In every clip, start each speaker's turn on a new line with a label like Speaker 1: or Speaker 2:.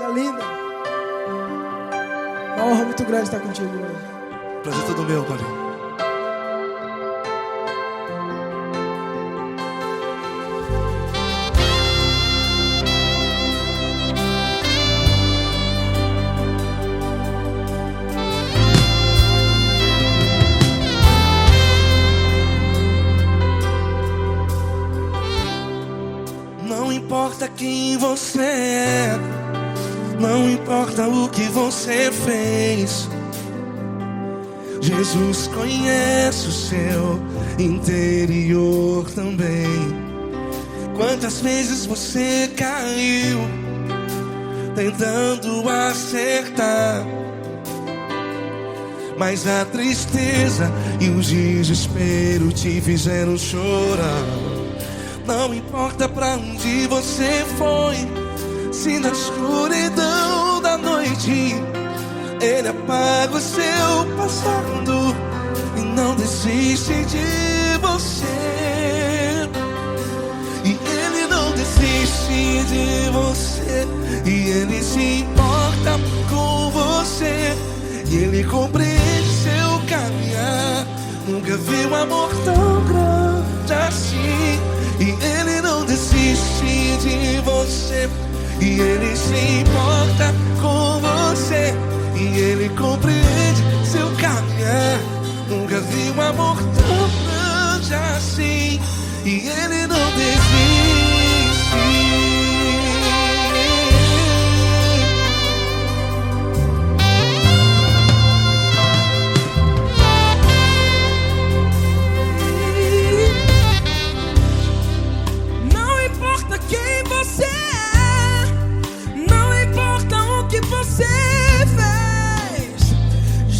Speaker 1: Coisa linda. Uma honra muito grande estar contigo hoje.
Speaker 2: Prazer todo meu, Paulinho. Não importa quem você é, não importa o que você fez, Jesus conhece o seu interior também. Quantas vezes você caiu tentando acertar, mas a tristeza e o desespero te fizeram chorar. Não importa pra onde você foi, se na escuridão da noite Ele apaga o seu passado e não desiste de você. E Ele não desiste de você, e Ele se importa com você, e Ele compreende seu caminhar. Nunca vi um amor tão grande assim. E Ele não desiste de você, e Ele se importa com você, e Ele compreende seu caminhar. Nunca vi um amor tão grande assim. E Ele não desiste.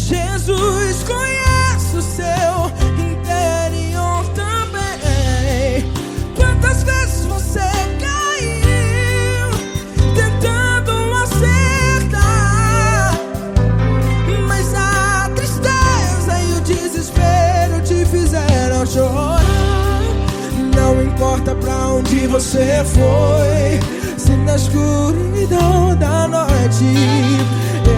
Speaker 1: Jesus conhece o seu interior também. Quantas vezes você caiu tentando acertar, mas a tristeza e o desespero te fizeram chorar. Não importa pra onde você foi, se na escuridão da noite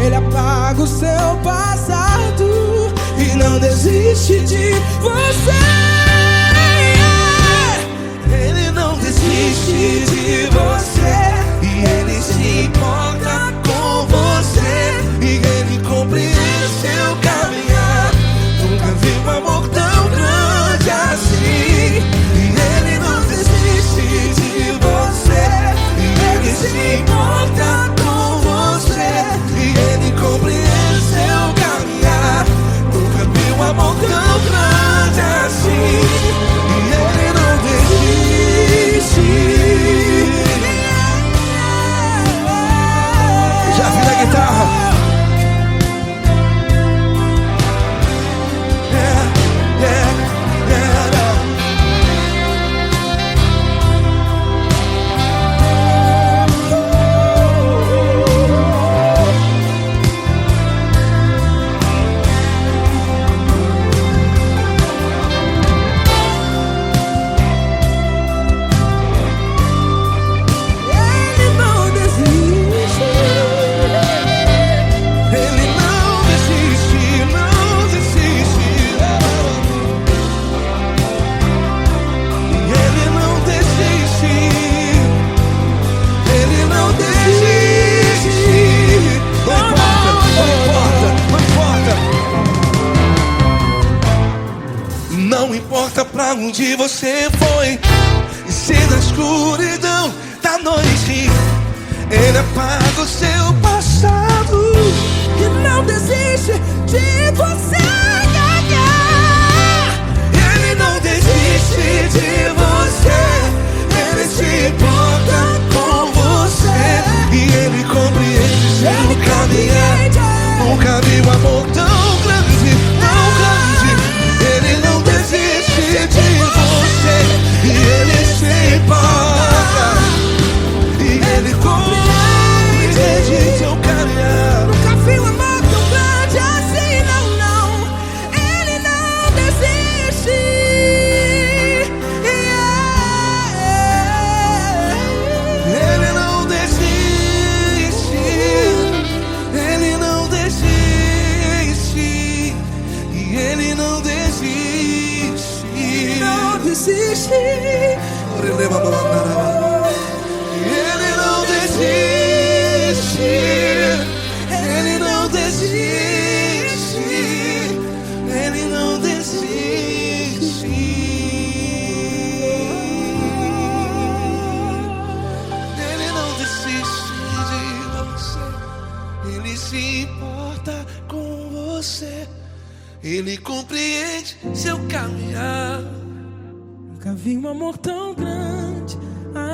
Speaker 1: Ele apaga o seu passado e não desiste de você.
Speaker 2: Ele não desiste de você, e Ele se importa com você, e Ele compreende seu caminhar. Nunca vi um amor tão grande assim. E Ele não desiste de você, e Ele se importa com você, e Ele compreende seu caminhar. Nunca vi um amor tão grande assim. E Ele não desiste. Já vi na guitarra. Não importa pra onde você foi, e se na escuridão da noite Ele apaga o seu passado
Speaker 1: E não desiste de você.
Speaker 2: Ele não desiste de você, Ele se importa com você, e Ele compreende seu caminhar. Nunca vi um amor tão grande, tão grande. Ele não desiste de você, e Ele se importa, e Ele compreende se importa com você. Ele compreende seu caminhar.
Speaker 1: Nunca vi um amor tão grande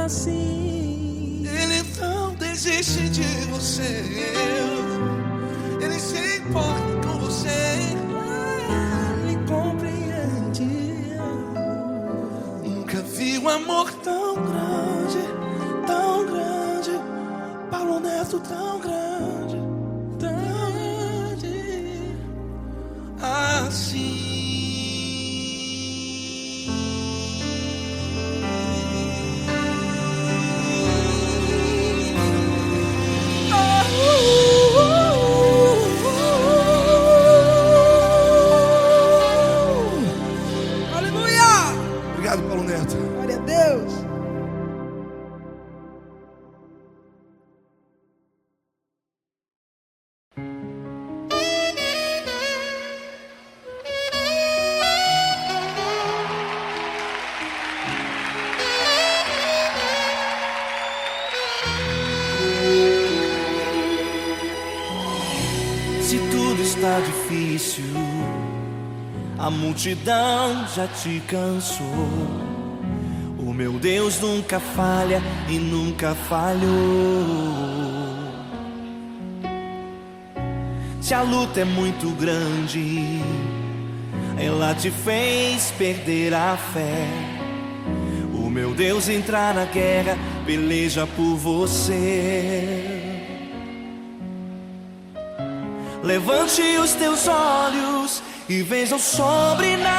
Speaker 1: assim.
Speaker 2: Ele não desiste de você. Ele se importa com você.
Speaker 1: Ele compreende.
Speaker 2: Nunca vi um amor tão grande, tão grande. Paulo Neto tão grande, tão grande assim. Obrigado, Paulo Neto.
Speaker 1: Glória a Deus.
Speaker 2: Se tudo está difícil, a multidão já te cansou. O meu Deus nunca falha e nunca falhou. Se a luta é muito grande, ela te fez perder a fé. O meu Deus entrar na guerra, peleja por você. Levante os teus olhos e veja o sobrenatural.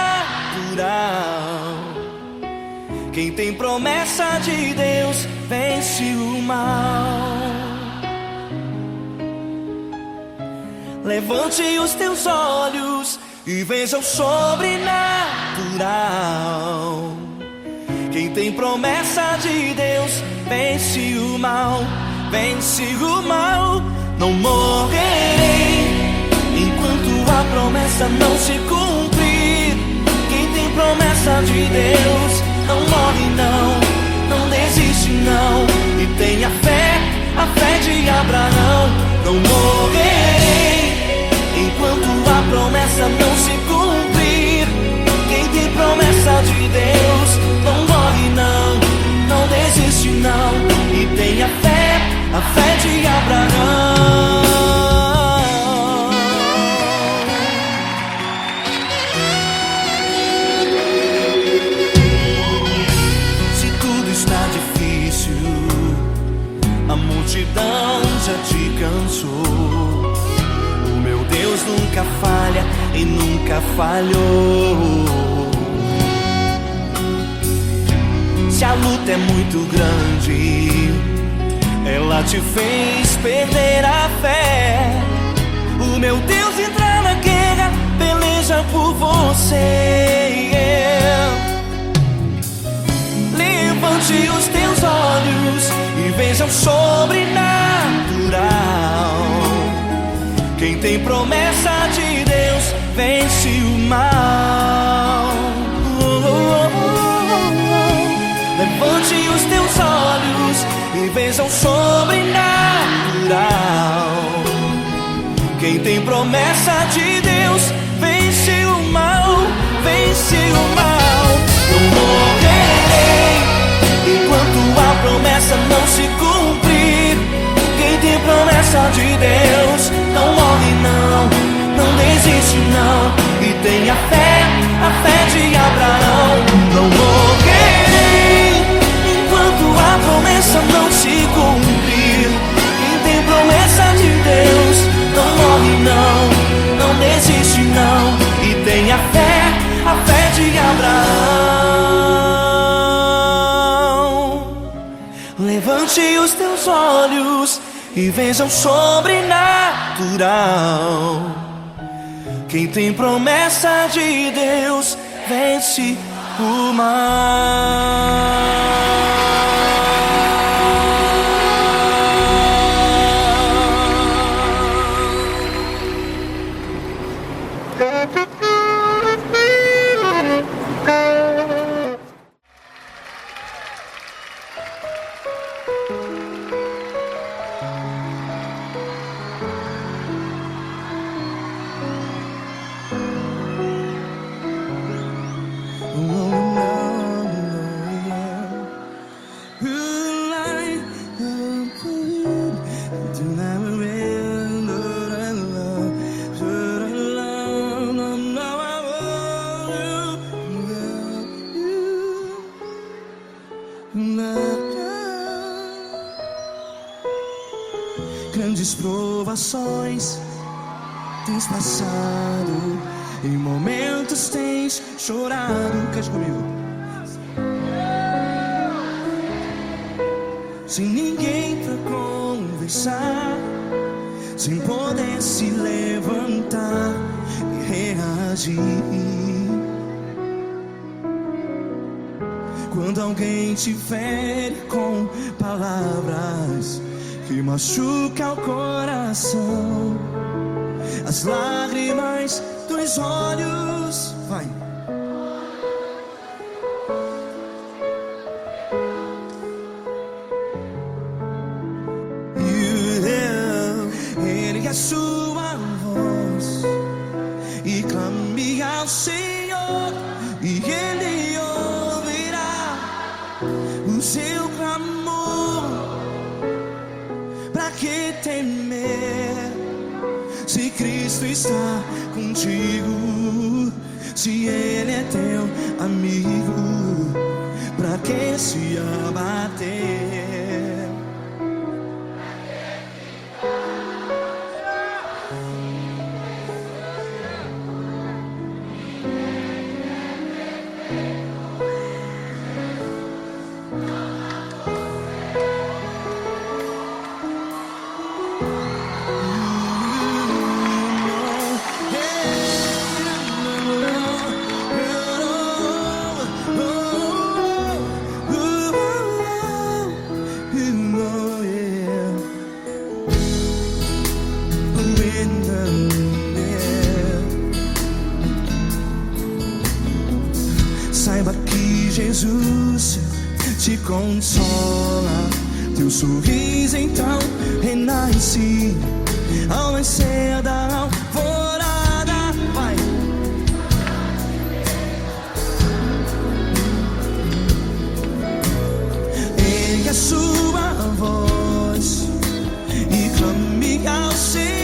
Speaker 2: Quem tem promessa de Deus vence o mal. Levante os teus olhos e veja o sobrenatural. Quem tem promessa de Deus vence o mal, vence o mal. Não morrerei enquanto a promessa não se cumprir. Quem tem promessa de Deus não morre não, não desiste não. E tenha fé, a fé de Abraão. Não morrerei enquanto a promessa não se cumprir. Quem tem promessa de Deus não morre não, não desiste não. E tenha fé, a fé de Abraão. A multidão já te cansou. O meu Deus nunca falha e nunca falhou. Se a luta é muito grande, ela te fez perder a fé. O meu Deus entra na guerra, peleja por você. Levante os teus olhos e veja o sobrenatural. Quem tem promessa de Deus vence o mal. Levante os teus olhos e veja o sobrenatural. Quem tem promessa de Deus vence o mal, vence o mal. Não morrerei enquanto a promessa não se cumprir. Quem tem promessa de Deus não morre não, não desiste não. E tenha fé, a fé de Abraão. Não morrerei enquanto a promessa não se cumprir. Quem tem promessa de Deus não morre não, não desiste não. E tenha fé, a fé de Abraão. Levante os teus olhos e veja o sobrenatural. Quem tem promessa de Deus vence o mal. Grandes provações tens passado, em momentos tens chorado. Cante comigo. Sem ninguém pra conversar, sem poder se levantar e reagir. Quando alguém te fere com palavras que machuca o coração, as lágrimas dos olhos, vai. Ergue a sua voz e clame ao Senhor, e Ele ouvirá o seu clamor. Pra que temer, se Cristo está contigo? Se Ele é teu amigo, pra que se abater? Saiba que Jesus te consola, teu sorriso então renasce ao nascer da alvorada. Vai. Ergue a sua voz e clame ao Senhor.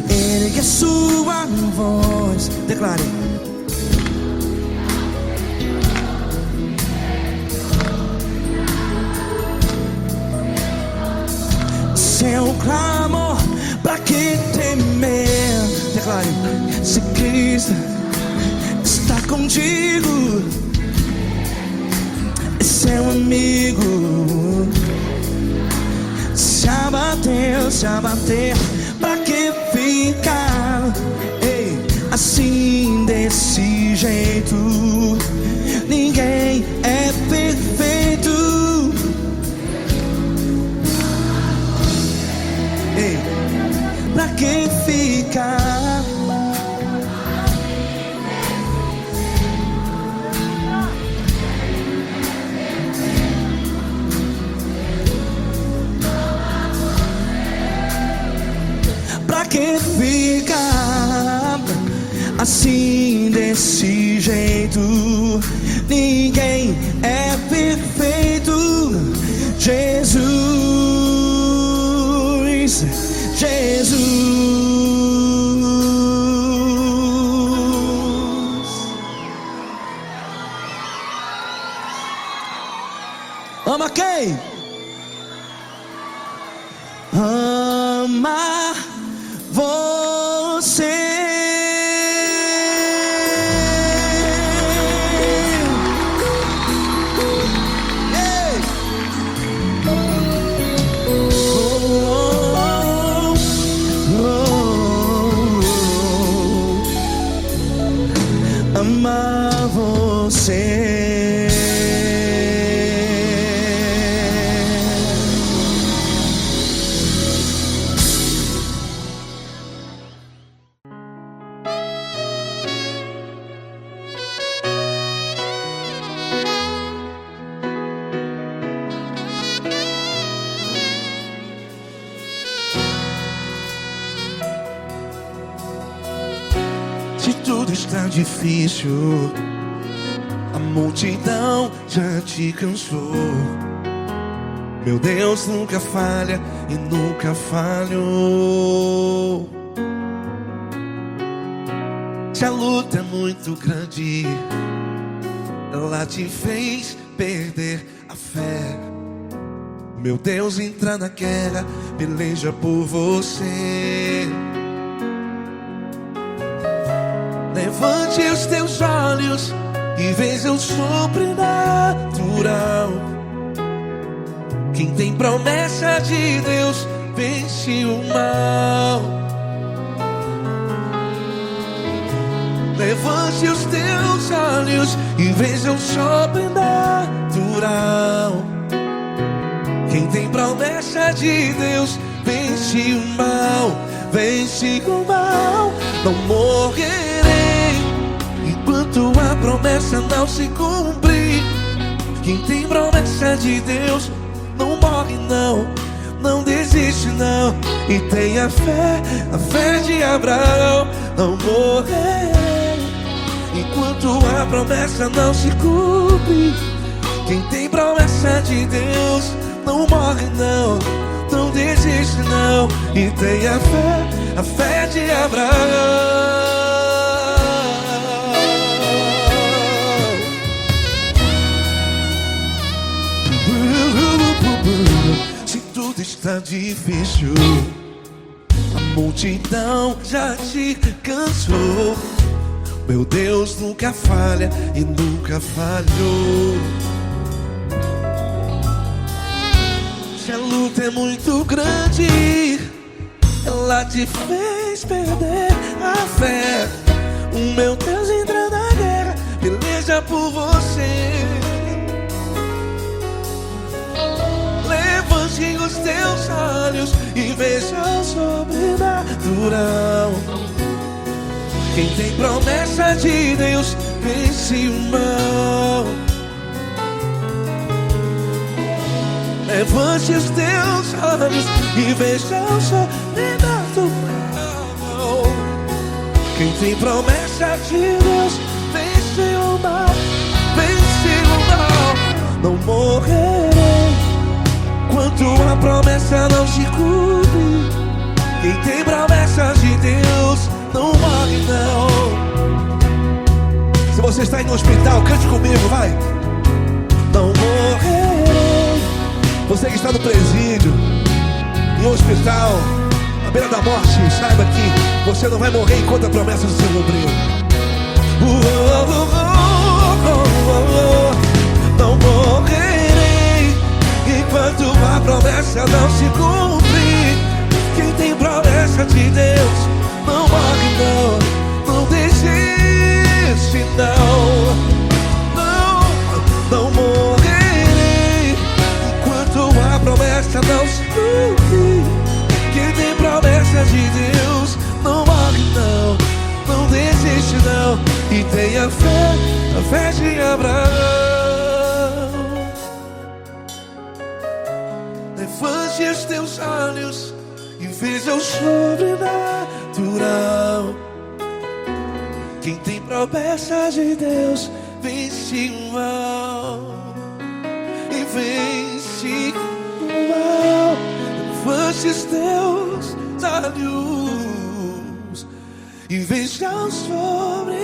Speaker 2: Ergue a sua voz, declare. Seu clamor, pra que temer? Declare. Se Cristo está contigo, é seu amigo. Se abater, pra que ficar assim desse jeito? Ninguém é perfeito. Pra que ficar assim, desse jeito. Ninguém é perfeito. Jesus, Jesus. Ama quem? Ama você. Ei. Amar você. Se tudo está difícil, a multidão já te cansou. Meu Deus nunca falha e nunca falhou. Se a luta é muito grande, ela te fez perder a fé. Meu Deus entra na guerra, peleja por você. Levante os teus olhos e veja o sobrenatural. Quem tem promessa de Deus vence o mal. Levante os teus olhos e veja o sobrenatural. Quem tem promessa de Deus vence o mal. Vence o mal. Não morrerei enquanto a promessa não se cumprir. Quem tem promessa de Deus não morre não, não desiste não. E tenha a fé de Abraão. Não morrerei enquanto a promessa não se cumpre. Quem tem promessa de Deus não morre não, não desiste não. E tenha a fé de Abraão. Se tudo está difícil, a multidão já te cansou. Meu Deus nunca falha e nunca falhou. Se a luta é muito grande, ela te fez perder a fé. O meu Deus entra na guerra, peleja por você. Levante os teus olhos e veja o sobrenatural. Quem tem promessa de Deus vence o mal. Levante os teus olhos e veja o sobrenatural. Quem tem promessa de Deus vence o mal. Vence o mal. Não morrerei enquanto a promessa não se cumpre. Quem tem promessa de Deus não morre não. Se você está aí no hospital, cante comigo, vai. Não morrerei. Você que está no presídio, em um hospital, à beira da morte, saiba que você não vai morrer enquanto a promessa não se cumprir. Não morrerei enquanto a promessa não se cumprir. Quem tem promessa de Deus não morre não, não desiste não. Não morrerei enquanto a promessa não se cumprir. Quem tem promessa de Deus não morre não, não desiste não. E tenha a fé de Abraão. Levante os teus olhos e veja o sobrenatural. Quem tem promessa de Deus vence o mal e vence o mal. Levante os teus olhos e veja o sobrenatural.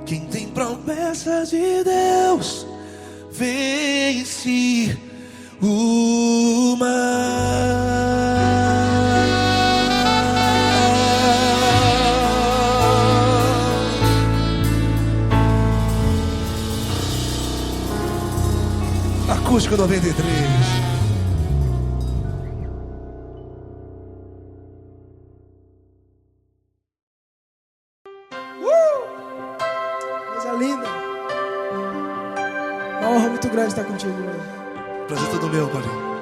Speaker 2: Quem tem promessa de Deus vence o mal. Acústico 93.
Speaker 1: Coisa linda. Uma honra muito grande estar contigo, mano.
Speaker 2: Prazer todo meu, Paulinho.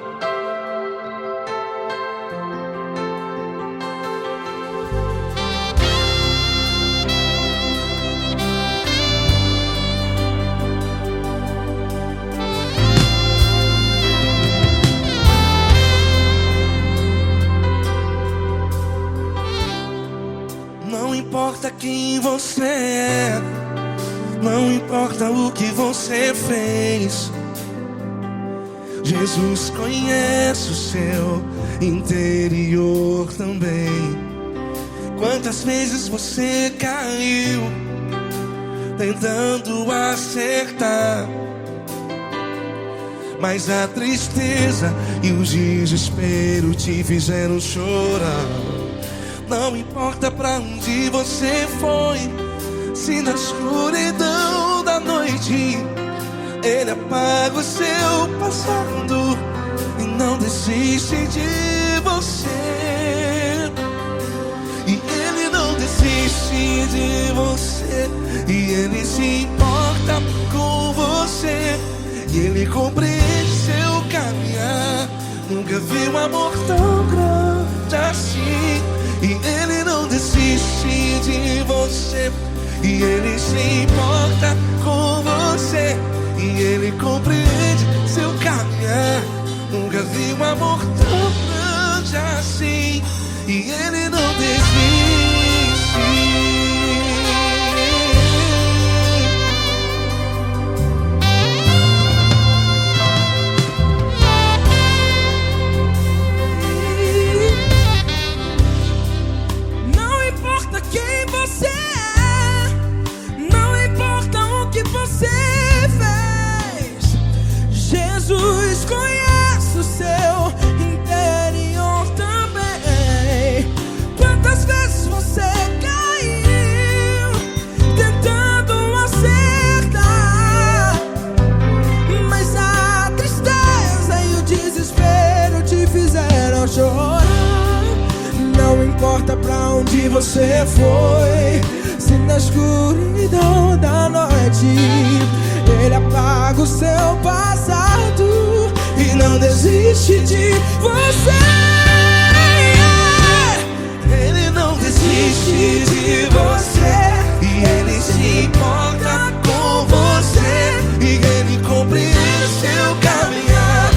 Speaker 2: Não importa quem você é, não importa o que você fez, Jesus conhece o seu interior também. Quantas vezes você caiu tentando acertar, mas a tristeza e o desespero te fizeram chorar. Não importa pra onde você foi, se na escuridão da noite Ele apaga o seu passado e não desiste de você. E Ele não desiste de você, e Ele se importa com você, e Ele compreende seu caminhar. Nunca vi um amor tão grande assim. E Ele não desiste de você, e Ele se importa com você, e Ele compreende seu caminhar. Nunca vi um amor tão grande assim. E Ele não desiste.
Speaker 1: Jesus conhece o seu interior também. Quantas vezes você caiu tentando acertar, mas a tristeza e o desespero te fizeram chorar. Não importa pra onde você foi, se na escuridão da noite Ele apaga o seu passado e não desiste de você.
Speaker 2: Ele não desiste de você, e Ele se importa com você, e Ele compreende seu caminhar.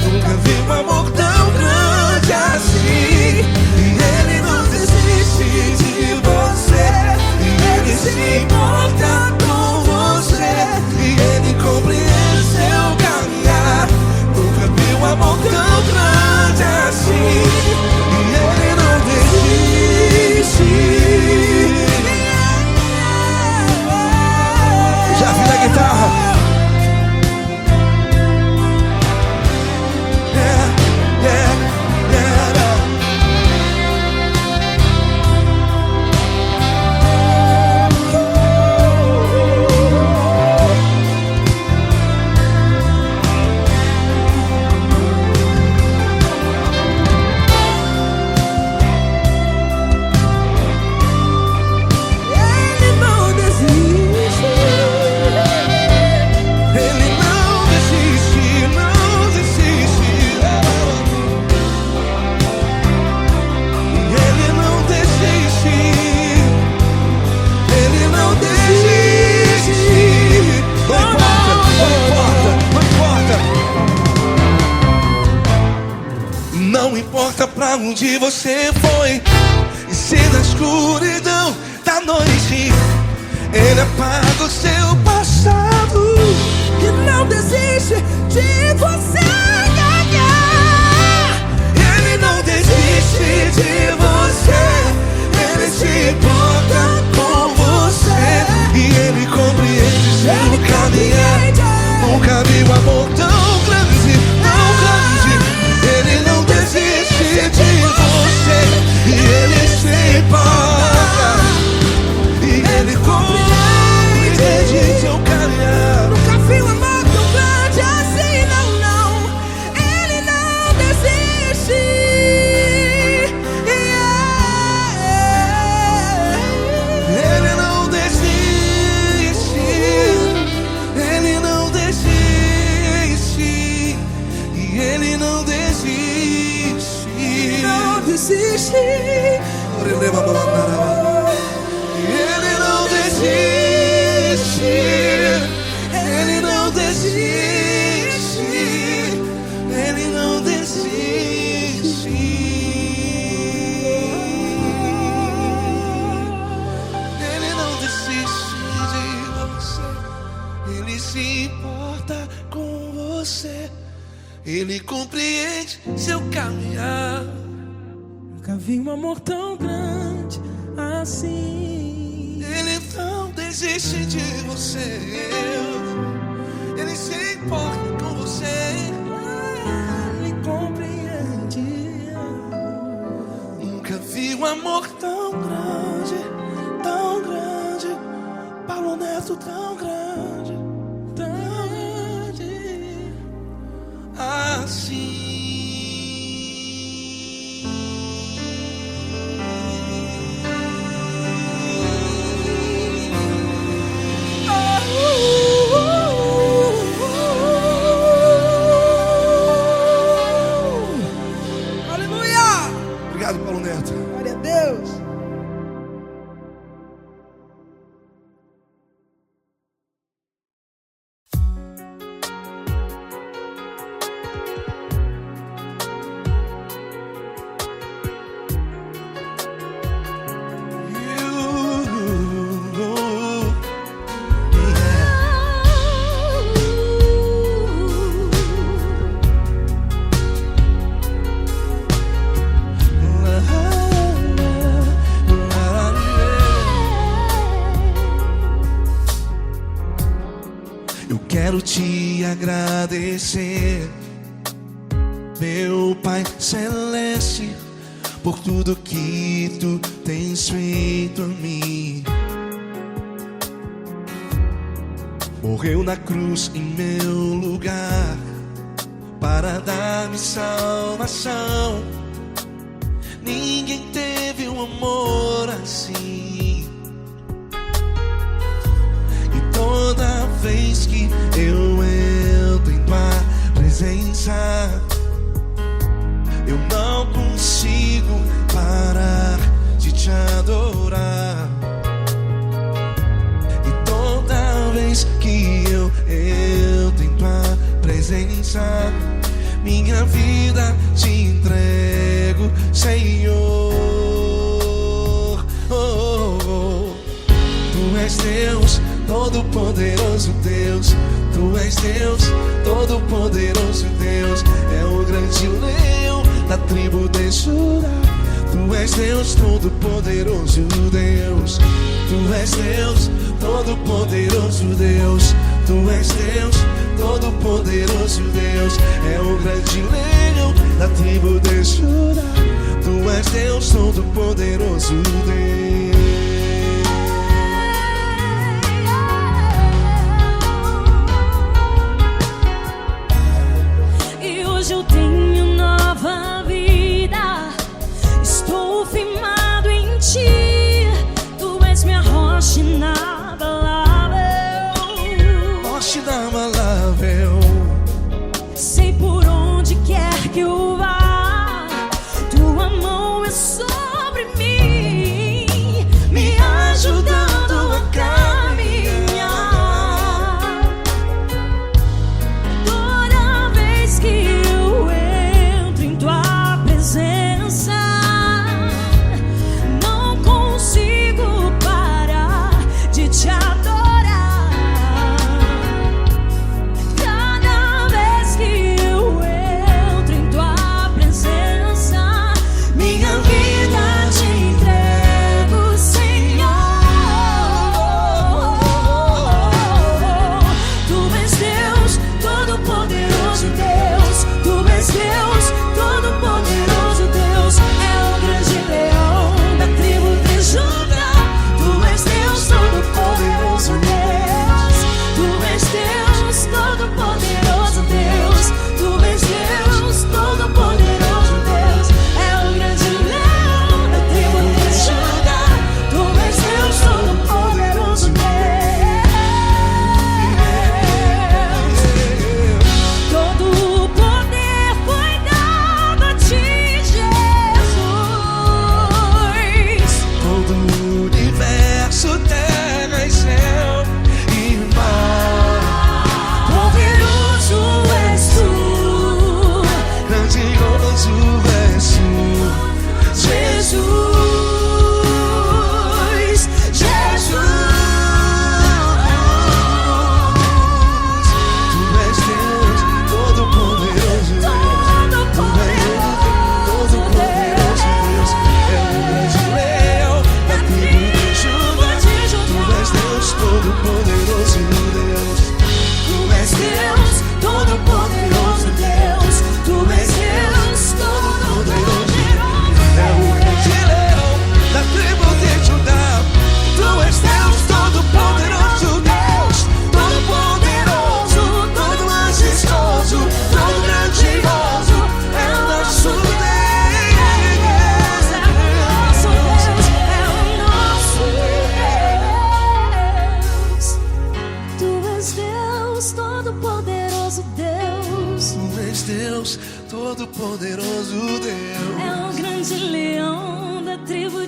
Speaker 2: Nunca vi um amor tão grande assim. E Ele não desiste de você, e Ele se importa com você, e Ele compreende seu caminhar. Nunca vi um amor tão grande assim. E Ele não desiste. Já vi na guitarra. Não importa pra onde você foi, escuridão da noite. Ele apaga o seu passado
Speaker 1: e não desiste de você ganhar.
Speaker 2: Ele não desiste de você. Ele se importa com você e ele compreende seu caminhar. Nunca vi um amor tão grande, tão grande. Ele não desiste de você e ele se importa e ele compreende seu caminhar.
Speaker 1: Nunca vi um amor tão grande assim, não, não. Ele não desiste.
Speaker 2: Ele não desiste. Ele não desiste. E ele não desiste.
Speaker 1: Não desiste.
Speaker 2: Ele não desiste. Ele não desiste. Ele não desiste. Ele não desiste de você. Ele se importa com você. Ele compreende seu caminhar.
Speaker 1: Nunca vi um amor tão grande assim.
Speaker 2: Ele não desiste de você. Ele se importa com você.
Speaker 1: Ele compreende.
Speaker 2: Nunca vi um amor tão grande, tão grande. Paulo Neto tão grande,
Speaker 1: Tão grande.
Speaker 2: assim.
Speaker 1: Aleluia!
Speaker 2: Obrigado, Paulo Neto.
Speaker 1: Glória a Deus.
Speaker 2: Eu quero te agradecer, meu Pai Celeste, por tudo que tu tens feito a mim. Morreu na cruz em meu lugar para dar-me salvação. Ninguém teve um amor assim. E toda vez que eu entro em tua presença, eu não consigo parar de te adorar. E toda vez que eu entro em tua presença, minha vida te entrego, Senhor. Tu és Deus, Todo-Poderoso Deus. Tu és Deus, Todo-Poderoso Deus. É o grande leão da tribo de Judá. Tu és Deus, Todo-Poderoso Deus. Tu és Deus, Todo-Poderoso Deus. Tu és Deus, Todo-Poderoso Deus. É o grande leão da tribo de Judá. Tu és Deus, Todo-Poderoso Deus.
Speaker 3: E hoje eu tenho nova vida. Estou firmado em ti. Tu és minha rocha inabalável.
Speaker 2: Rocha inabalável.
Speaker 3: Sei por onde quer que eu vá, tua mão é sobre mim.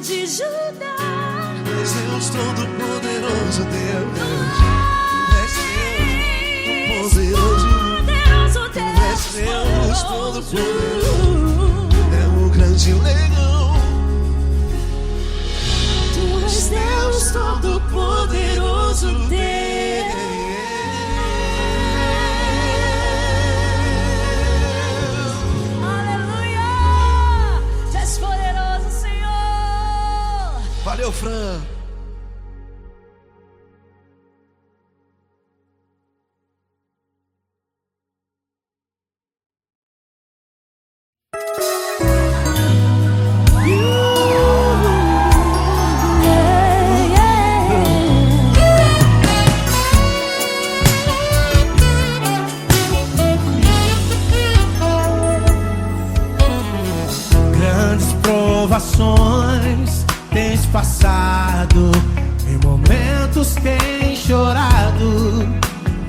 Speaker 3: de Judá.
Speaker 2: És Deus Todo-Poderoso, Deus. És Deus poderoso, és Deus Todo-Poderoso. É o grande leão.
Speaker 3: Tu és Deus Todo-Poderoso, Deus. Aleluia! Tu és poderoso, Senhor.
Speaker 2: Valeu, Fran.
Speaker 1: Grandes provações tens passado, em momentos tens chorado,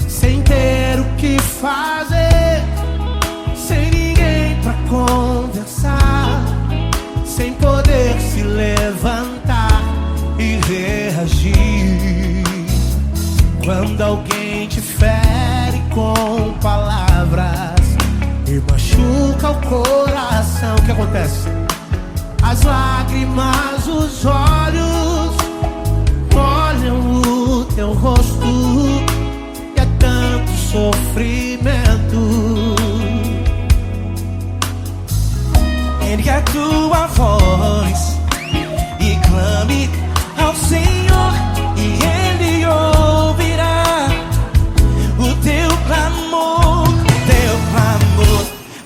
Speaker 1: sem ter o que fazer, sem ninguém pra conversar, sem poder se levantar e reagir. Quando alguém te fere com palavras e machuca o coração, o que acontece? As lágrimas, os olhos molham o teu rosto, e é tanto sofrimento.
Speaker 2: Ergue a tua voz e clame ao Senhor, e Ele ouvirá o teu clamor,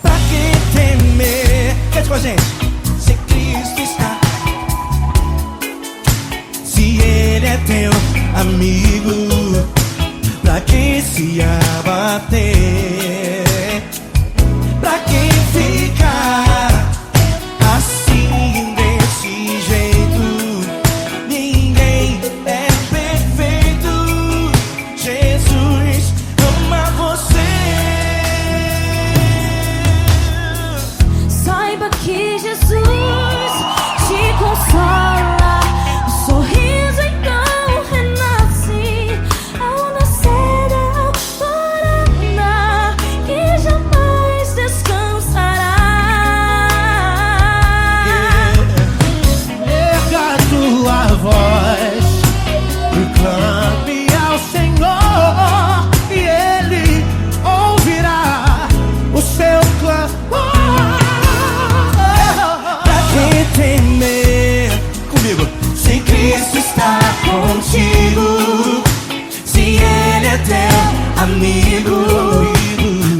Speaker 2: pra que temer? Cante com a gente. Se Cristo está, se Ele é teu amigo, pra que se abater? Pra que ficar assim desse jeito? Ninguém é perfeito. Jesus ama você.
Speaker 3: Saiba que Jesus te consola. O sorriso então renasce ao nascer da alvorada, que jamais descansará.
Speaker 1: Erga a tua voz e clame ao Senhor, e Ele ouvirá o seu clamor.
Speaker 2: Pra que temer? Comigo. Se Cristo está contigo, se Ele é teu amigo,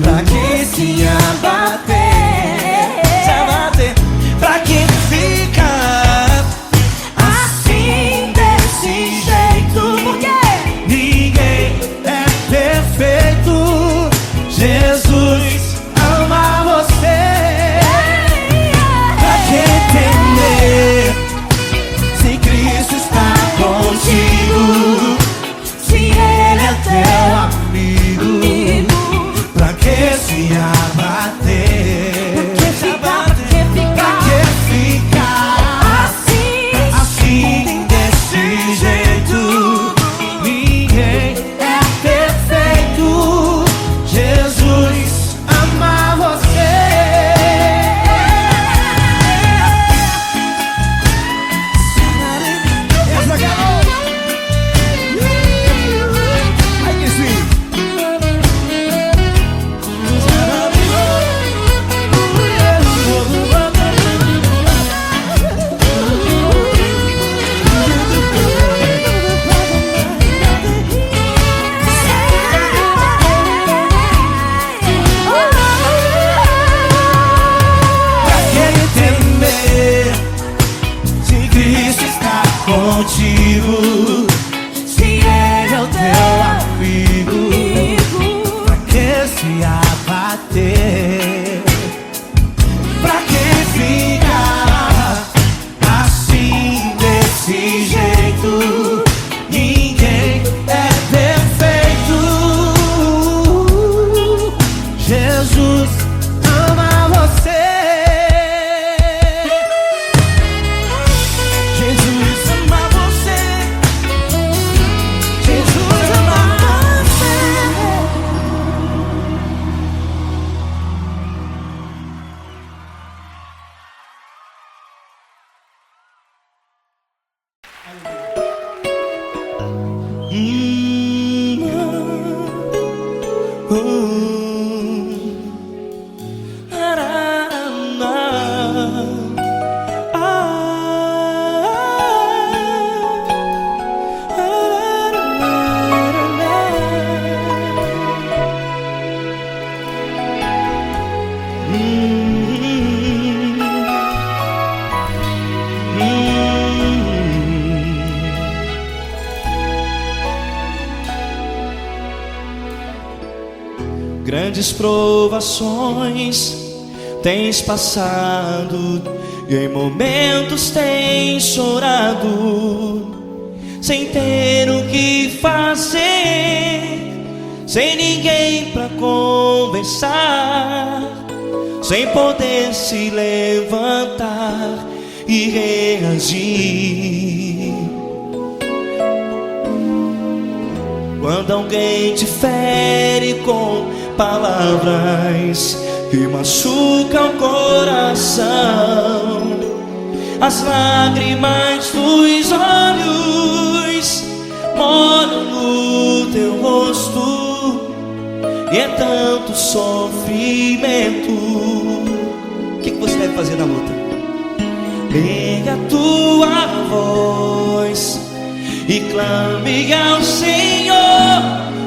Speaker 2: pra que se abater? Se abater. Pra que ficar assim desse jeito?
Speaker 3: Porque
Speaker 1: Ninguém é perfeito. Jesus ama você.
Speaker 2: Pra que temer? Se Cristo está contigo, se Ele é teu amigo, pra que se abater? Pra que ficar assim desse jeito?
Speaker 1: Ninguém é perfeito. Jesus ama você. Essa garota. Ai, que sim.
Speaker 2: Pra que temer? Se Cristo está contigo, se Ele é o teu amigo,
Speaker 1: Pra que se abater?
Speaker 2: pra que ficar assim desse jeito? Ninguém é perfeito.
Speaker 1: Jesus ama você.
Speaker 4: Grandes provações tens passado e em momentos tens chorado, sem ter o que fazer, sem ninguém pra conversar, sem poder se levantar e reagir. Quando alguém te fere com palavras que machucam o coração, as lágrimas dos olhos molham no teu rosto, e é tanto sofrimento. O que você deve fazer na luta? Pega a tua voz e clame ao Senhor,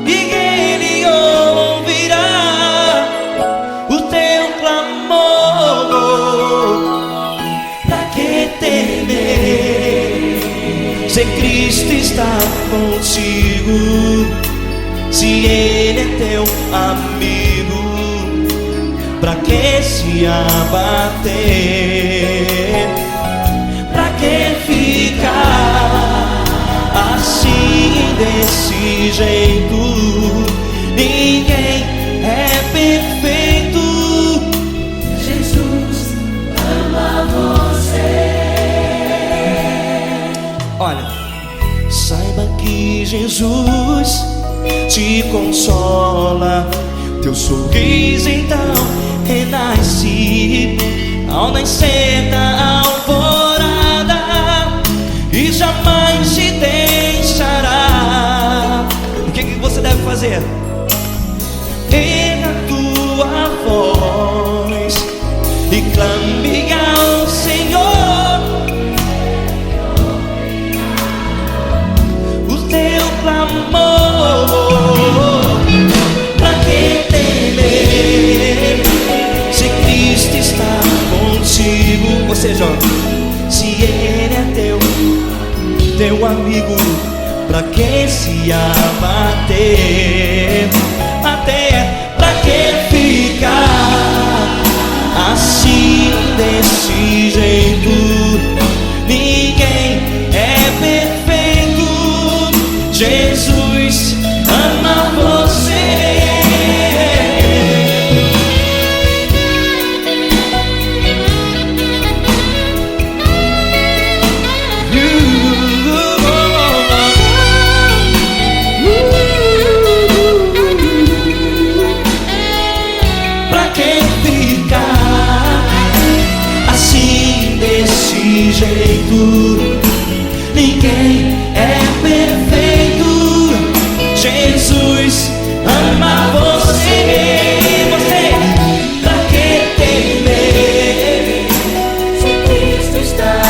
Speaker 4: e Ele ouvirá o teu clamor. Pra que temer, se Cristo está contigo, se Ele é teu amigo? Pra que se abater? Pra que ficar assim, desse jeito? Ninguém é perfeito.
Speaker 3: Jesus ama você.
Speaker 4: Olha, saiba que Jesus te consola, teu sorriso então renasce ao nascer da alvorada, e jamais te deixará. O que você deve fazer? Erga a tua voz e clame ao Senhor, o teu clamor. Pra que temer, se Cristo está contigo? Ou seja, se Ele é teu amigo, pra que se abater? Até pra que ficar assim, desse jeito? Ninguém é perfeito. Jesus ama você. Ninguém é perfeito. Jesus ama você. Você, pra que temer,
Speaker 3: Se Cristo está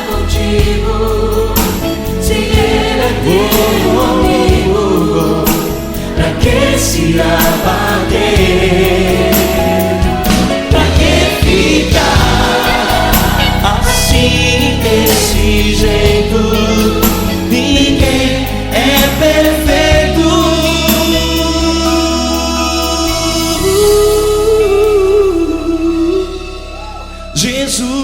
Speaker 3: contigo, se Ele é teu amigo,
Speaker 4: pra que se abater? Pra que ficar assim, desse jeito? Ninguém é perfeito. Jesus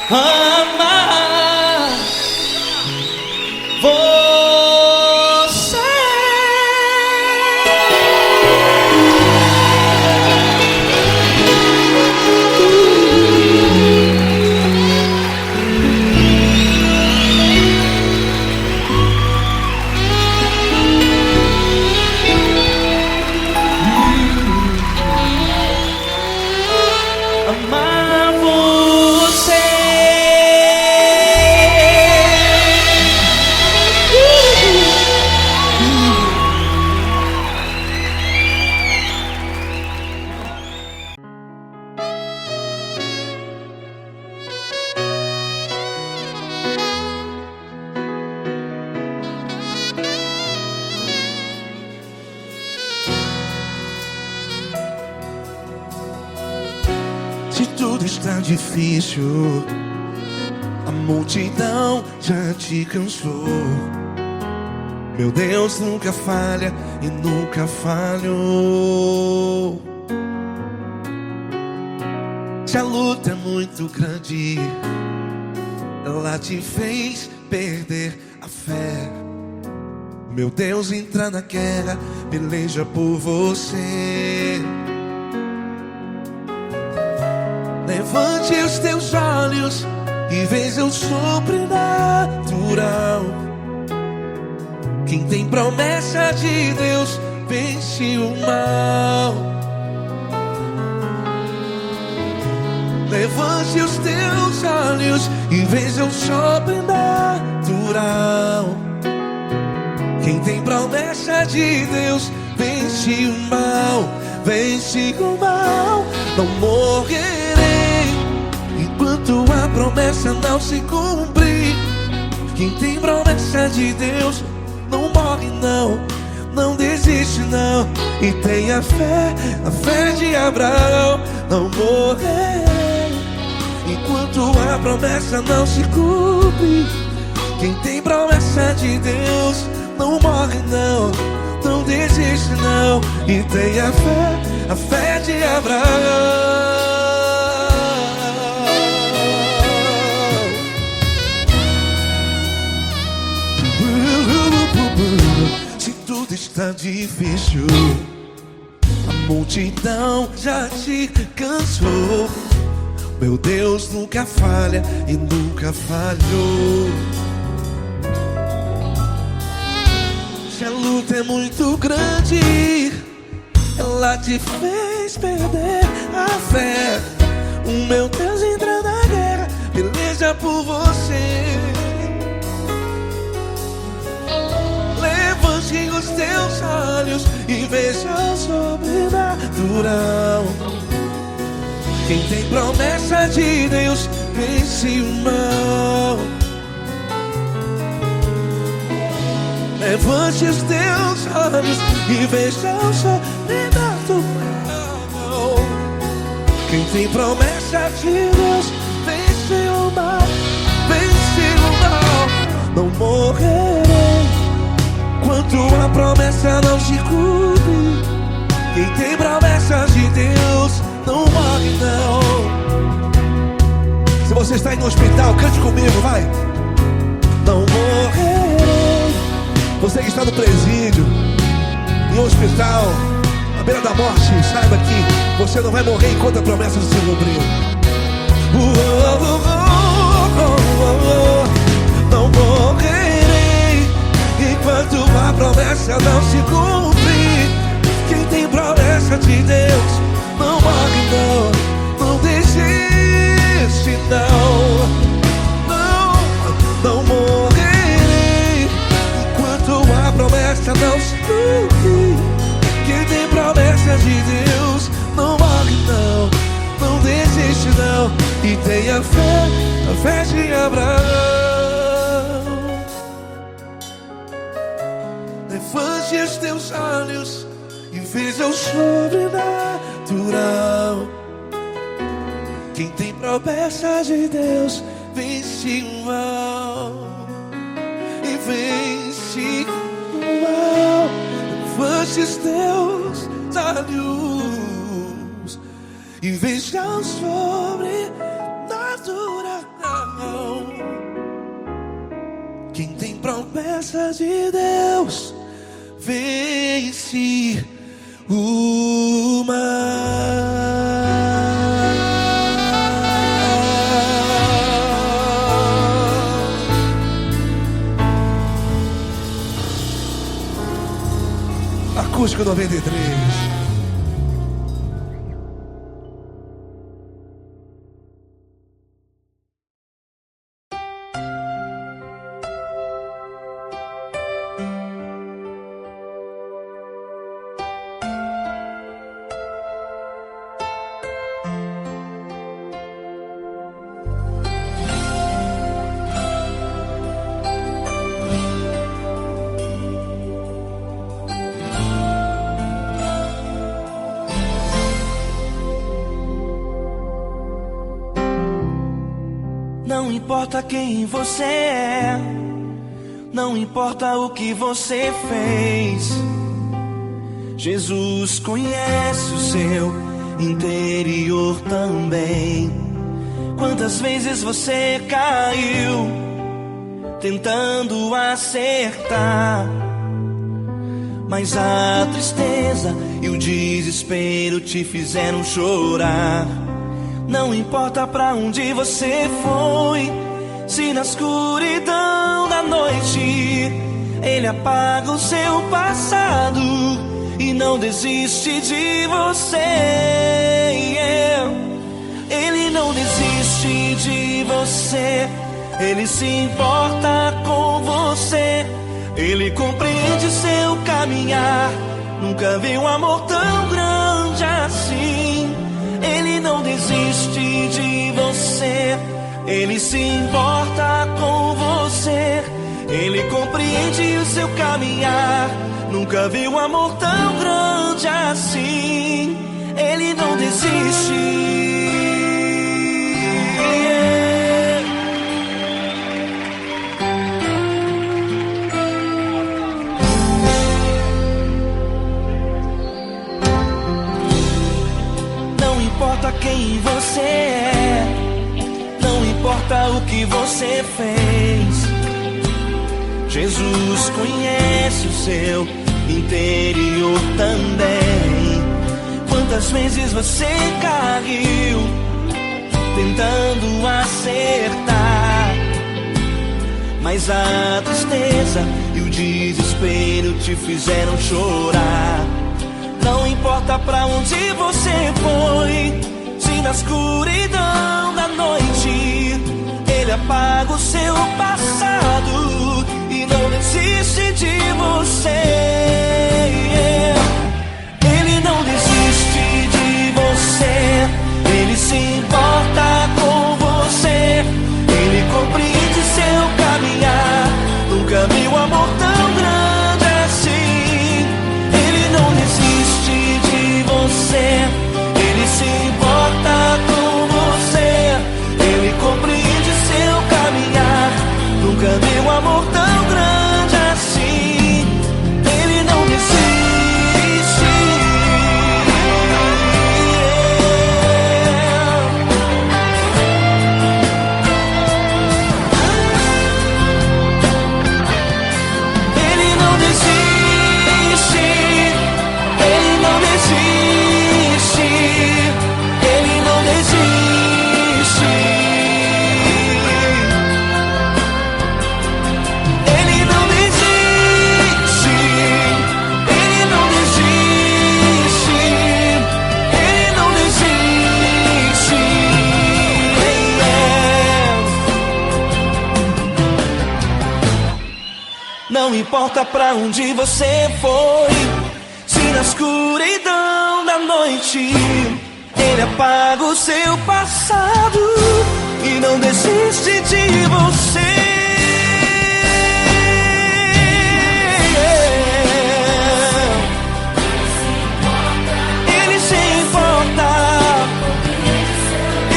Speaker 4: ama você. Amar
Speaker 2: tudo está difícil, a multidão já te cansou. Meu Deus nunca falha e nunca falhou. Se a luta é muito grande, ela te fez perder a fé. Meu Deus entra na guerra, peleja por você. Levante os teus olhos e veja o sobrenatural. Quem tem promessa de Deus vence o mal. Levante os teus olhos e veja o sobrenatural. Quem tem promessa de Deus vence o mal. Vence o mal. Não morrerei enquanto a promessa não se cumprir. Quem tem promessa de Deus não morre não, não desiste não. E tenha fé, a fé de Abraão. Não morrerei enquanto a promessa não se cumpre. Quem tem promessa de Deus não morre não, não desiste não. E tenha fé, a fé de Abraão. Se tudo está difícil, a multidão já te cansou. Meu Deus nunca falha e nunca falhou. Se a luta é muito grande, ela te fez perder a fé. O meu Deus entra na guerra, peleja por você. Levante os teus olhos e veja o sobrenatural. Quem tem promessa de Deus vence o mal. Levante os teus olhos e veja o sobrenatural. Quem tem promessa de Deus vence o mal. Vence o mal. Não morrerei enquanto a promessa não se cumpre. Quem tem promessa de Deus não morre não. Se você está aí no hospital, cante comigo, vai. Não morrerei. Você que está no presídio, em um hospital, à beira da morte, saiba que você não vai morrer enquanto a promessa não se cumprir. Não morrerei enquanto a promessa não se cumprir. Quem tem promessa de Deus não morre não, não desiste não. Não morrerei enquanto a promessa não se cumprir. Quem tem promessa de Deus não morre não, não desiste não. E tenha fé, a fé de Abraão. Levante os teus olhos e veja o sobrenatural. Quem tem promessa de Deus vence o mal. E vence o mal. Levante os teus olhos e veja o sobrenatural. Quem tem promessa de Deus vence o mal. Acústico 93.
Speaker 4: Não importa quem você é, não importa o que você fez, Jesus conhece o seu interior também. Quantas vezes você caiu tentando acertar, mas a tristeza e o desespero te fizeram chorar. Não importa pra onde você foi, se na escuridão da noite Ele apaga o seu passado e não desiste de você. Ele não desiste de você, Ele se importa com você. Ele compreende seu caminhar, nunca vi um amor tão grande assim. Ele não desiste de você, Ele se importa com você. Ele compreende o seu caminhar, nunca vi um amor tão grande assim. Ele não desiste. Não importa quem você é, não importa o que você fez, Jesus conhece o seu interior também. Quantas vezes você caiu tentando acertar, mas a tristeza e o desespero te fizeram chorar. Não importa pra onde você foi, se na escuridão da noite Ele apaga o seu passado e não desiste de você. Ele não desiste de você, Ele se importa com você. Ele compreende seu caminhar, nunca vi um amor tão grande assim. Ele não desiste de você, Ele se importa com você. Ele compreende seu caminhar, nunca vi um amor tão grande assim. Ele não desiste. Ele não desiste. Ele não desiste. Ele não desiste. Ele não desiste. Ele não desiste. Ele não desiste. Não importa pra onde você foi, se na escuridão da noite Ele apaga o seu passado e não desiste de você. Ele se importa,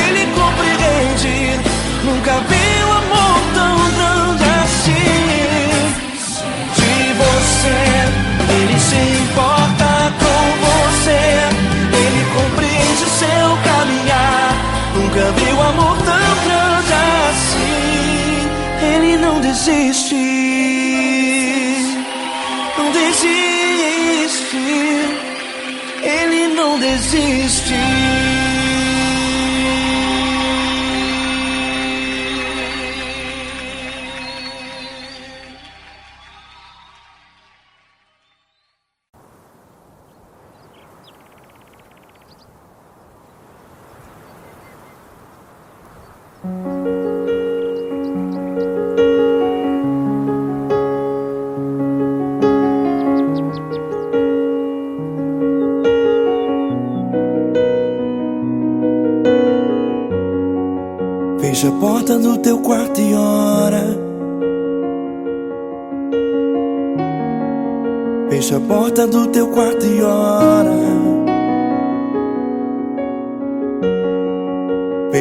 Speaker 4: Ele compreende, nunca vi um amor tão grande assim. De você, Ele se importa com você. Ele compreende seu caminhar, nunca vi um amor tão grande assim. Ele não desiste, não desiste. Ele não desiste. Fecha a porta do teu quarto e ora. Fecha a porta do teu quarto e ora.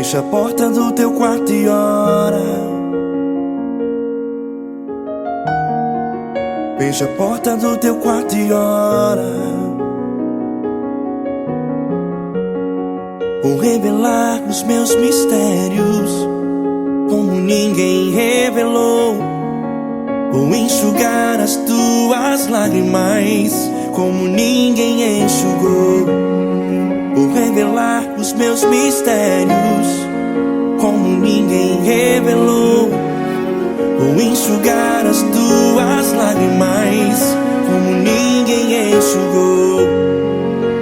Speaker 4: Fecha a porta do teu quarto e ora. Fecha a porta do teu quarto e ora. Vou revelar os meus mistérios como ninguém revelou. Vou enxugar as tuas lágrimas como ninguém enxugou. Vou revelar os meus mistérios como ninguém revelou. Vou enxugar as tuas lágrimas como ninguém enxugou.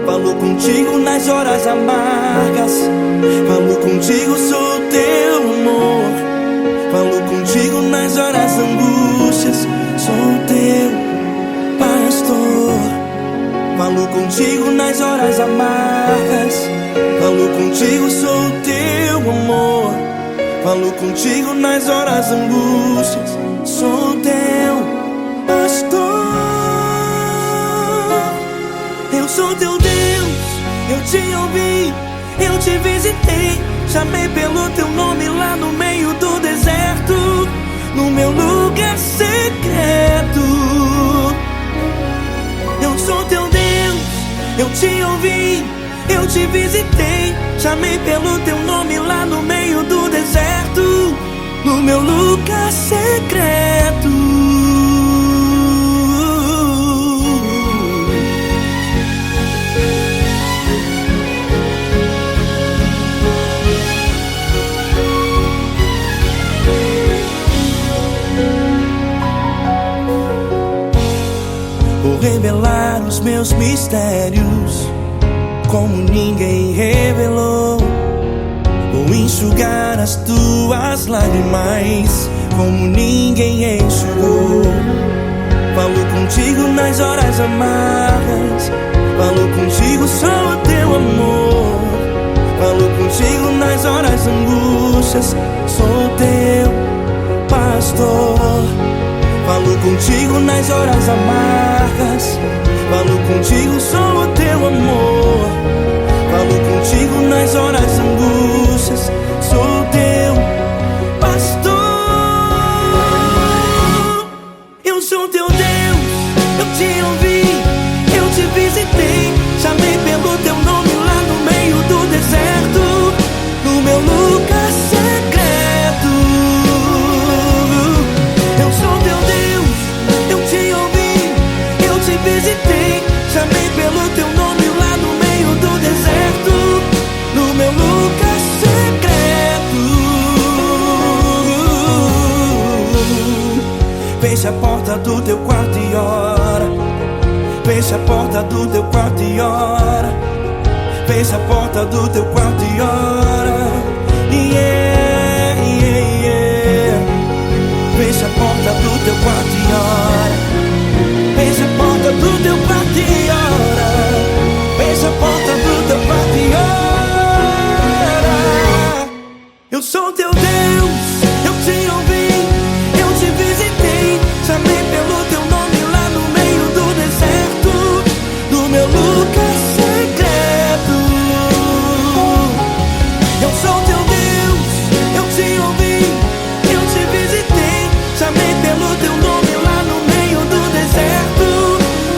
Speaker 4: Falo contigo nas horas amargas, falo contigo, sou teu amor. Falo contigo nas horas angústias, sou teu pastor. Falo contigo nas horas amargas, falo contigo, sou teu amor. Falo contigo nas horas angústias, sou teu pastor. Eu sou teu Deus, eu te ouvi, eu te visitei. Chamei pelo teu nome lá no meio do deserto, no meu lugar secreto. Eu sou teu Deus, eu te ouvi, eu te visitei. Chamei pelo teu nome lá no meio do deserto, no meu lugar secreto. Vou revelar os meus mistérios como ninguém revelou. Vou enxugar as tuas lágrimas como ninguém enxugou. Falo contigo nas horas amargas, falo contigo, sou teu amor. Falo contigo nas horas angústias, sou teu pastor. Falo contigo nas horas amargas, falo contigo, sou o teu amor. Falo contigo nas horas angústias, sou teu pastor. Eu sou teu Deus, eu te ouvi, eu te visitei. Chamei pelo teu nome lá no meio do deserto, no meu lugar secreto. Eu sou teu Deus, eu te ouvi, eu te visitei. Chamei pelo teu nome lá no meio do deserto, no meu lugar secreto. Fecha a porta do teu quarto e ora. Fecha a porta do teu quarto e ora. Fecha a porta do teu quarto e ora. Yeah, yeah, yeah. Fecha a porta do teu quarto e ora. Fecha a porta do teu quarto e ora. Fecha a porta do teu quarto e ora. Eu sou teu Deus, eu te ouvi, eu te visitei. Chamei pelo teu nome lá no meio do deserto, no meu lugar secreto. Eu sou teu Deus, eu te ouvi, eu te visitei. Chamei pelo teu nome lá no meio do deserto,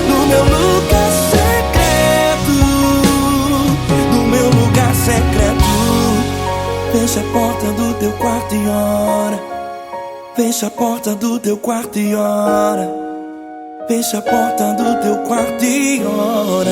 Speaker 4: no meu lugar secreto, no meu lugar secreto. Fecha a porta do teu quarto e ora. Fecha a porta do teu quarto e ora. Fecha a porta do teu quarto e ora.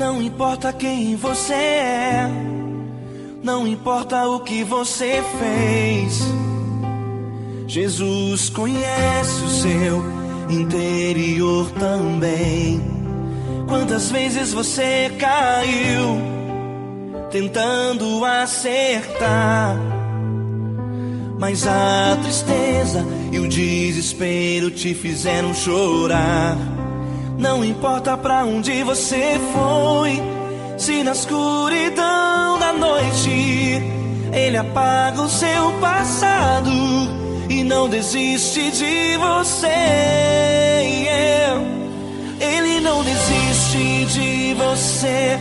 Speaker 4: Não importa quem você é, não importa o que você fez, Jesus conhece o seu interior também. Quantas vezes você caiu tentando acertar, mas a tristeza e o desespero te fizeram chorar. Não importa pra onde você foi, se na escuridão da noite Ele apaga o seu passado e não desiste de você. Ele não desiste de você,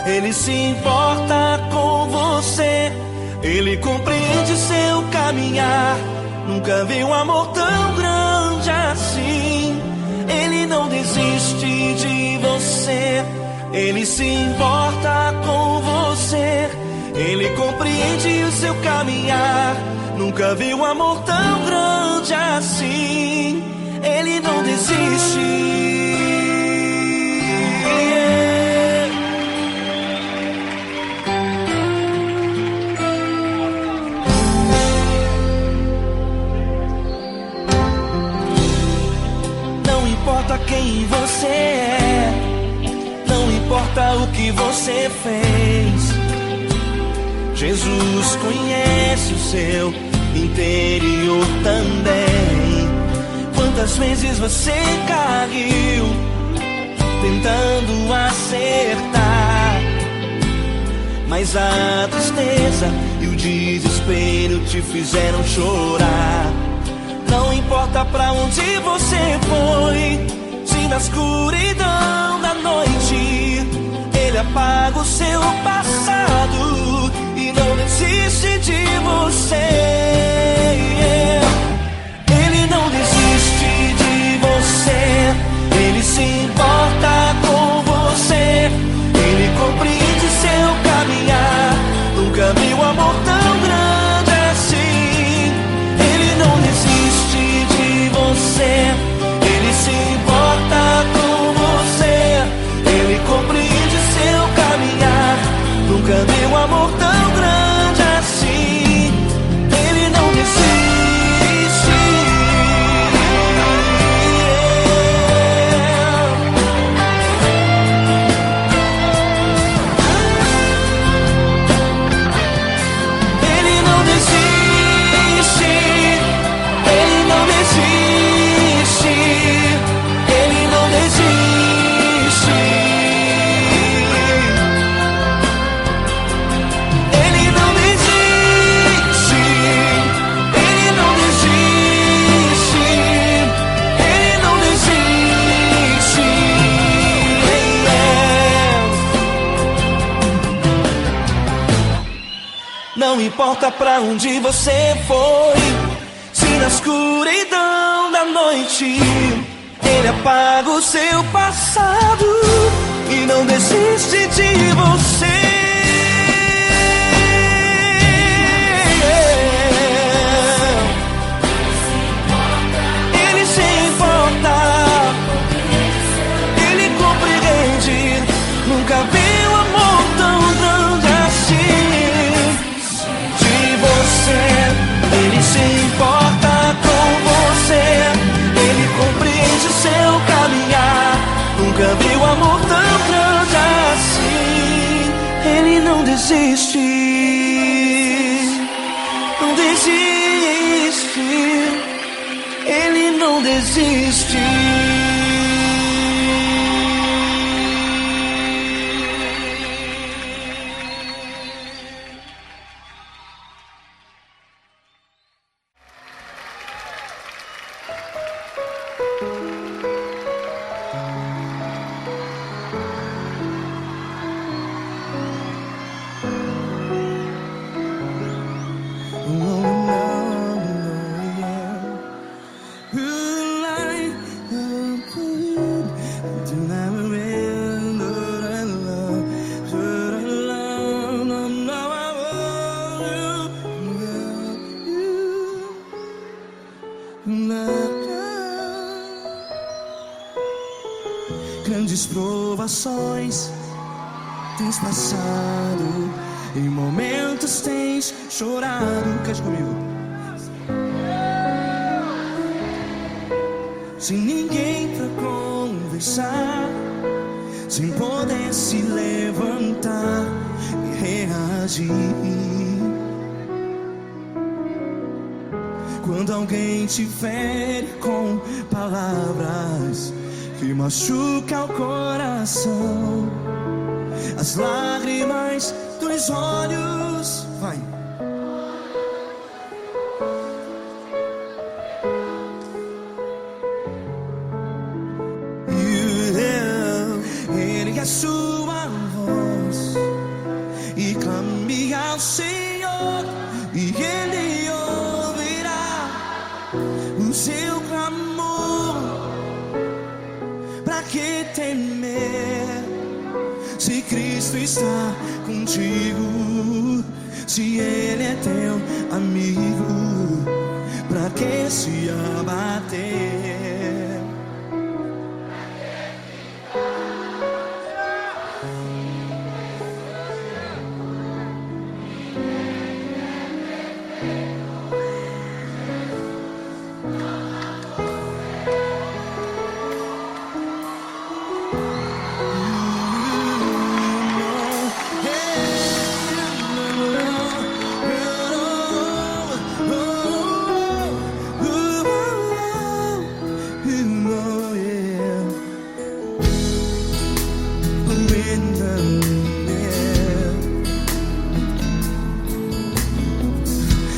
Speaker 4: Ele se importa com você, Ele compreende seu caminhar. Nunca vi um amor tão grande assim. Ele não desiste de você, Ele se importa com você, Ele compreende o seu caminhar. Nunca vi um amor tão grande assim. Ele não desiste. Não importa quem você é, não importa o que você fez, Jesus conhece o seu interior também. Quantas vezes você caiu tentando acertar, mas a tristeza e o desespero te fizeram chorar. Não importa pra onde você foi, se na escuridão da noite Ele apaga o seu passado e não desiste de você. Ele não desiste de você, Ele se importa com você, Ele compreende seu caminhar. Nunca vi um amor tão grande assim. Ele não desiste de você, Ele se importa com você, Ele compreende seu caminhar. Nunca vi um amor tão grande assim. Ele não desiste. Ele não desiste. Ele não desiste. Ele não desiste. Ele não desiste. Ele não desiste. Ele não desiste. Não importa pra onde você foi, se na escuridão da noite Ele apaga o seu passado e não desiste de você. Ele se importa, Ele compreende. Nunca vi um amor tão grande assim. De você, Ele se importa com você, Ele compreende seu caminhar. Nunca vi um amor tão grande assim. Ele não desiste, não desiste. Ele não desiste. Grandes provações tens passado, em momentos tens chorado. Cante comigo. Sem ninguém pra conversar, sem poder se levantar e reagir. Quando alguém te fere com palavras que machucam o coração, as lágrimas dos olhos, vai. Ergue a sua voz e clame ao Senhor, e Ele ouvirá o seu clamor. Pra que temer, se Cristo está contigo? Se Ele é teu amigo, pra que se abater?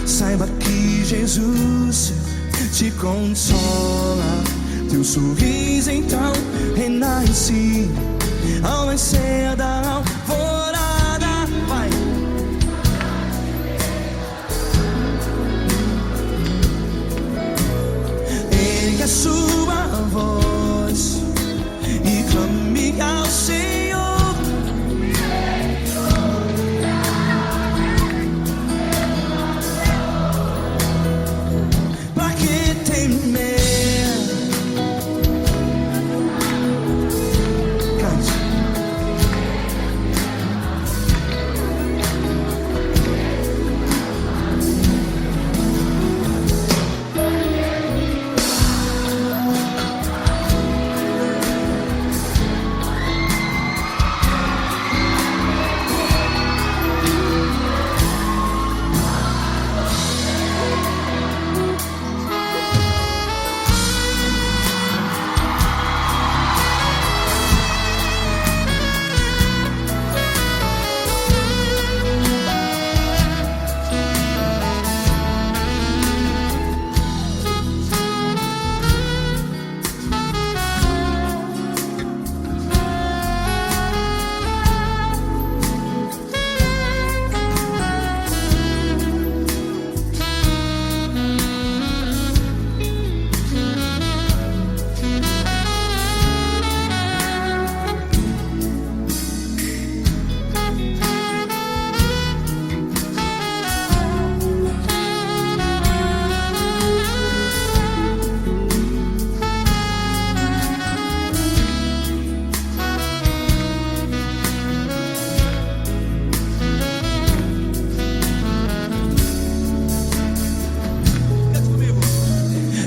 Speaker 4: Saiba que Jesus te consola, teu sorriso então renasce ao nascer da alvorada. Vai. Ergue a sua voz e clame ao Senhor.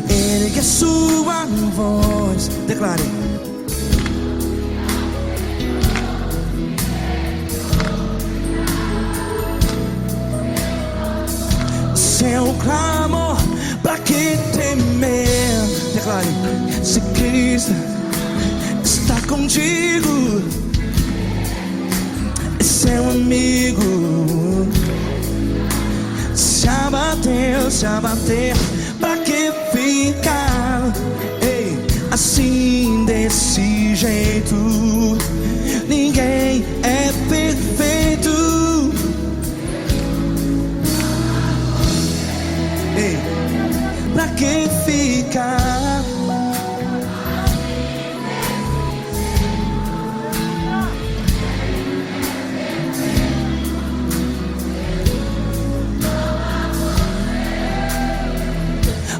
Speaker 4: Ergue a sua voz, declare. Seu clamor, pra que temer? Declare. Se Cristo está contigo, é seu amigo. Se abater, pra que ficar, ei, assim desse jeito? Ninguém é perfeito. Ei, pra que ficar?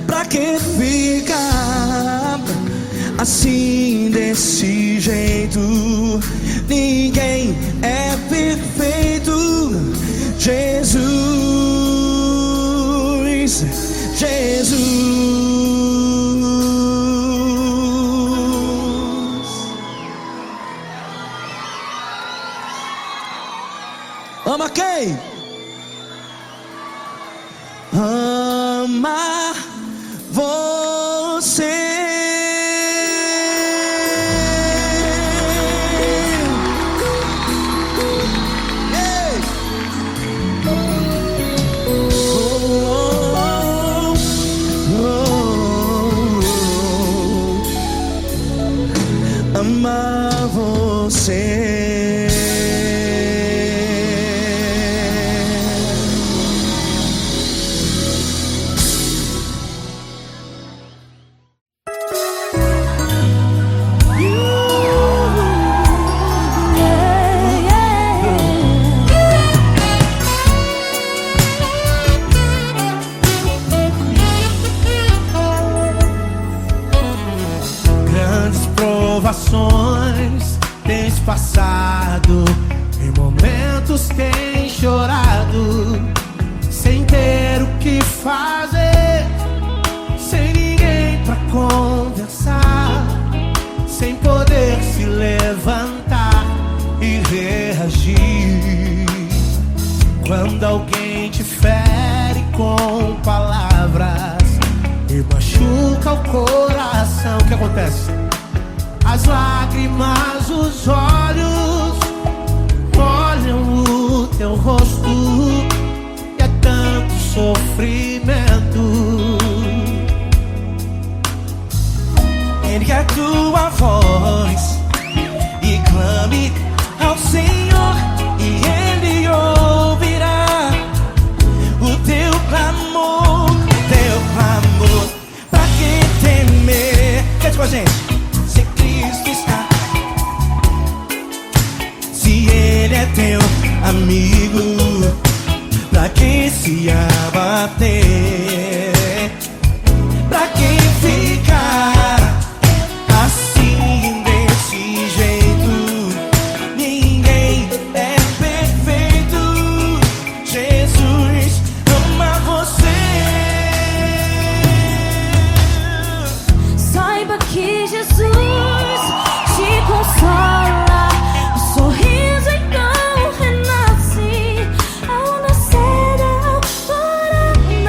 Speaker 4: Pra que ficar assim desse jeito? Ninguém é perfeito.
Speaker 1: Ama quem? Ama você. Amar você.
Speaker 4: Grandes provações tens passado, em momentos tens chorado, sem ter o que fazer, sem ninguém pra conversar, sem poder se levantar e reagir. Quando alguém te fere com palavras e machuca o coração, o que acontece? As lágrimas, os olhos molham o teu rosto, e é tanto sofrimento.
Speaker 2: Ergue a tua voz e clame ao Senhor, e Ele ouvirá o teu clamor, teu clamor. Pra que temer? Cante com a gente. Se Cristo está, se Ele é teu amigo, pra que se abater? Pra que ficar assim desse jeito? Ninguém é perfeito. Jesus ama você.
Speaker 3: Saiba que Jesus te consola, o sorriso então renasce ao nascer da alvorada.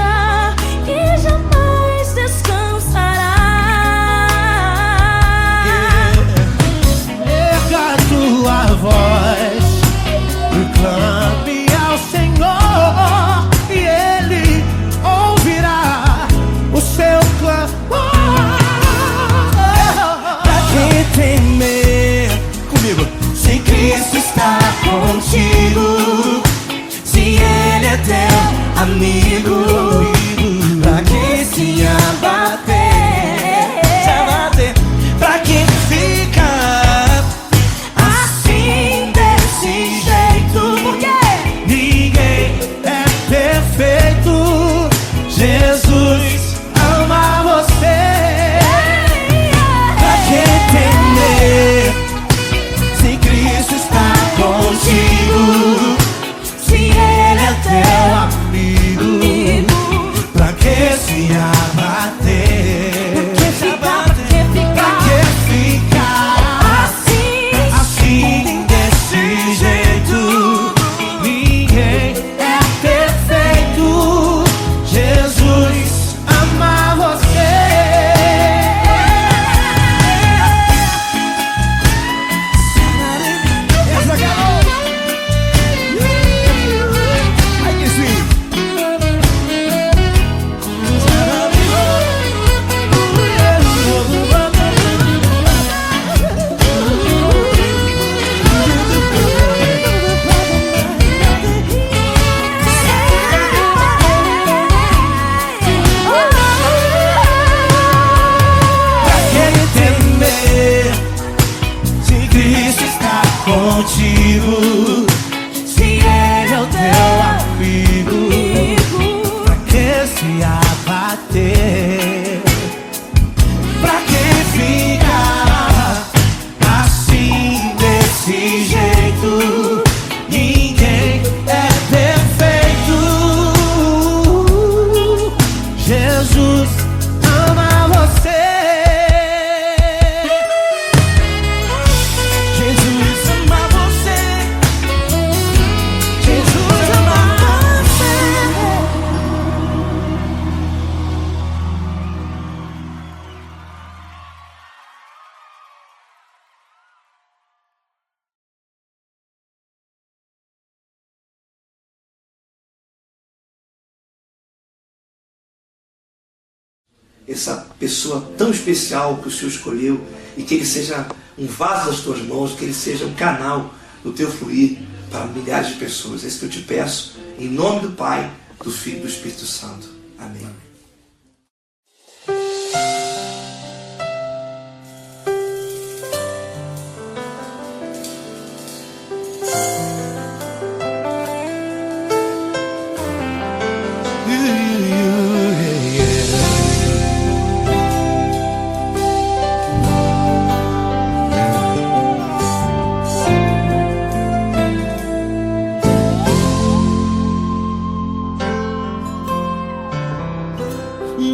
Speaker 5: essa pessoa tão especial que o Senhor escolheu, e que ele seja um vaso das tuas mãos, que ele seja um canal do teu fluir para milhares de pessoas. É isso que eu te peço, em nome do Pai, do Filho e do Espírito Santo. Amém.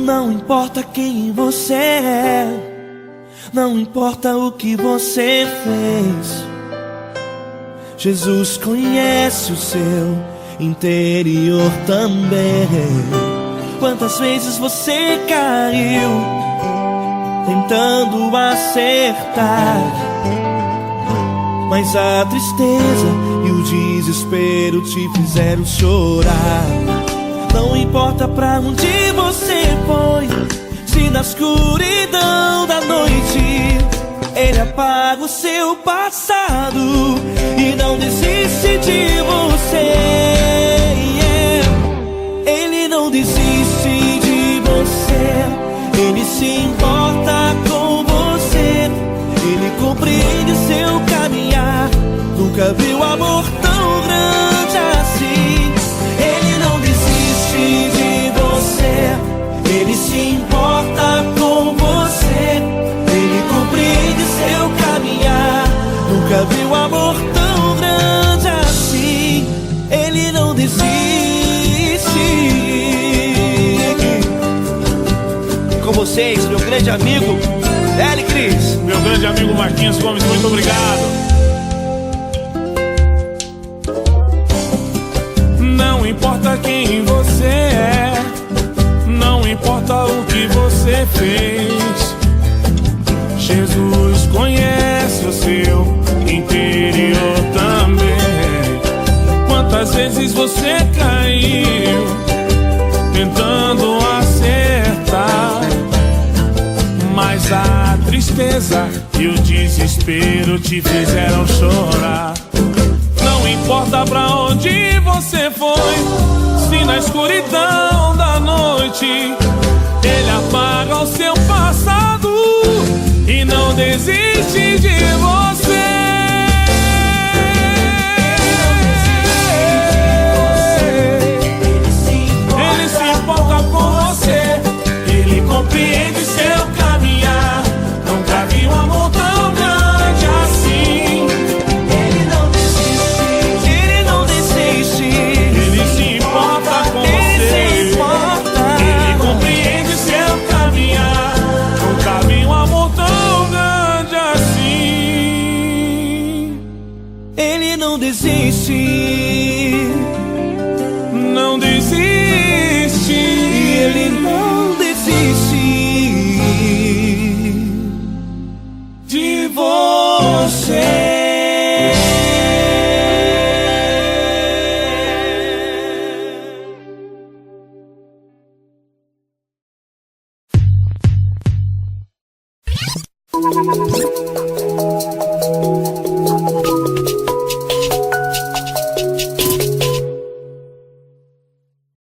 Speaker 4: Não importa quem você é, não importa o que você fez, Jesus conhece o seu interior também. Quantas vezes você caiu tentando acertar, mas a tristeza e o desespero te fizeram chorar. Não importa pra onde você foi, se na escuridão da noite Ele apaga o seu passado e não desiste de você. Ele não desiste de você, Ele se importa com você, Ele compreende seu caminhar. Nunca viu amor tão grande assim. Ele não desiste de você, Ele se importa com você, Ele compreende seu caminhar. Nunca viu amor tão grande assim. Ele não desiste. Com vocês, meu grande amigo L. Cris.
Speaker 6: Meu grande amigo Marquinhos Gomes, muito obrigado. Não importa quem você é, não importa o que você fez, Jesus conhece o seu interior também. Quantas vezes você caiu tentando acertar, mas a tristeza e o desespero te fizeram chorar. Não importa pra onde você foi, se na escuridão da noite Ele apaga o seu passado e não desiste de você. Ele se importa com você, Ele compreende seu caminhar. Nunca vi um amor tão grande assim.
Speaker 4: Ele não desiste, Ele não desiste.
Speaker 6: Ele se importa com você, Ele compreende seu caminhar. Nunca vi um amor tão grande assim.
Speaker 4: Ele não desiste,
Speaker 6: não desiste.
Speaker 4: Ele não desiste
Speaker 6: De você.